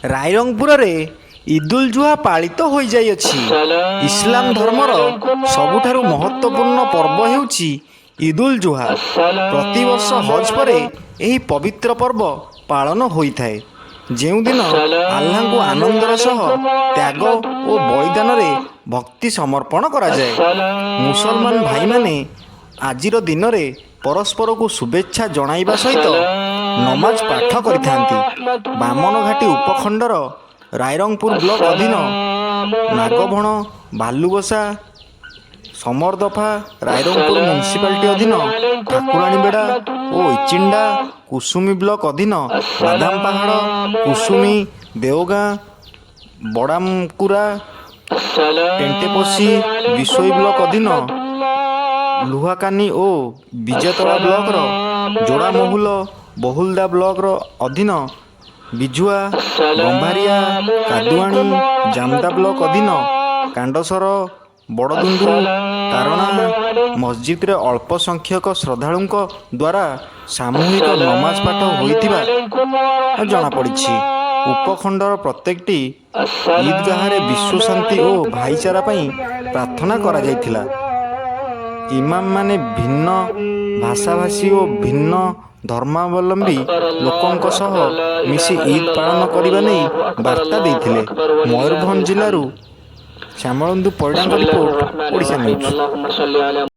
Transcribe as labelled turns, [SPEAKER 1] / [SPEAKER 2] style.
[SPEAKER 1] ରାଇରଙ୍ଗପୁରରେ ଇଦୁଲ ଜୁହା ପାଳିତ ହୋଇଯାଇଅଛି। ଇସଲାମ ଧର୍ମର ସବୁଠାରୁ ମହତ୍ତ୍ୱପୂର୍ଣ୍ଣ ପର୍ବ ହେଉଛି ଇଦୁଲ ଜୁହା। ପ୍ରତିବର୍ଷ ହଜ୍ ପରେ ଏହି ପବିତ୍ର ପର୍ବ ପାଳନ ହୋଇଥାଏ, ଯେଉଁଦିନ ଆଲ୍ଲାହଙ୍କୁ ଆନନ୍ଦର ସହ ତ୍ୟାଗ ଓ ବଳିଦାନରେ ଭକ୍ତି ସମର୍ପଣ କରାଯାଏ। ମୁସଲମାନ ଭାଇମାନେ ଆଜିର ଦିନରେ ପରସ୍ପରକୁ ଶୁଭେଚ୍ଛା ଜଣାଇବା ସହିତ ନମାଜ ପାଠ କରିଥାନ୍ତି। ବାମନଘାଟି ଉପଖଣ୍ଡର ରାଇରଙ୍ଗପୁର ବ୍ଲକ ଅଧୀନ ନାଗଭଣ, ଭାଲୁବସା, ସମରଦଫା, ରାଇରଙ୍ଗପୁର ମ୍ୟୁନିସିପାଲିଟି ଅଧୀନ ଠାକୁରାଣୀବେଡ଼ା ଓ ଇଚିଣ୍ଡା, କୁସୁମୀ ବ୍ଲକ ଅଧୀନ ବାଦାମପାହାଡ଼, କୁସୁମୀ, ଦେଓଗାଁ, ବଡ଼ାମକୁରା, ଟେଣ୍ଟେପୋଷି, ବିଶୋଇ ବ୍ଲକ ଅଧୀନ ଲୁହାକାନି ଓ ବିଜେତଳା ବ୍ଲକର ଯୋଡ଼ାମହୁଲ, ବହୁଲଦା ବ୍ଲକର ଅଧୀନ ବିଝୁଆ, ଗମ୍ଭାରିଆ, କାଦୁଆଣି, ଜାମଦା ବ୍ଲକ ଅଧୀନ କାଣ୍ଡସର, ବଡ଼ଦୁଣ୍ଡୁ, ତାରଣା ମସଜିଦରେ ଅଳ୍ପ ସଂଖ୍ୟକ ଶ୍ରଦ୍ଧାଳୁଙ୍କ ଦ୍ୱାରା ସାମୂହିକ ନମାଜ ପାଠ ହୋଇଥିବା ଜଣାପଡ଼ିଛି। ଉପଖଣ୍ଡର ପ୍ରତ୍ୟେକଟି ଇଦଗାହରେ ବିଶ୍ୱ ଶାନ୍ତି ଓ ଭାଇଚାରା ପାଇଁ ପ୍ରାର୍ଥନା କରାଯାଇଥିଲା। ଇମାମମାନେ ଭିନ୍ନ ଭାଷାଭାଷୀ ଓ ଭିନ୍ନ ଧର୍ମାବଲମ୍ବୀ ଲୋକଙ୍କ ସହ ମିଶି ଇଦ୍ ପାଳନ କରିବା ନେଇ ବାର୍ତ୍ତା ଦେଇଥିଲେ। ମୟୂରଭଞ୍ଜ ଜିଲ୍ଲାରୁ ଶ୍ୟାମଳନ୍ଦୁ ପରିଡ଼ାଙ୍କ ରିପୋର୍ଟ, ଓଡ଼ିଶା ନ୍ୟୁଜ୍।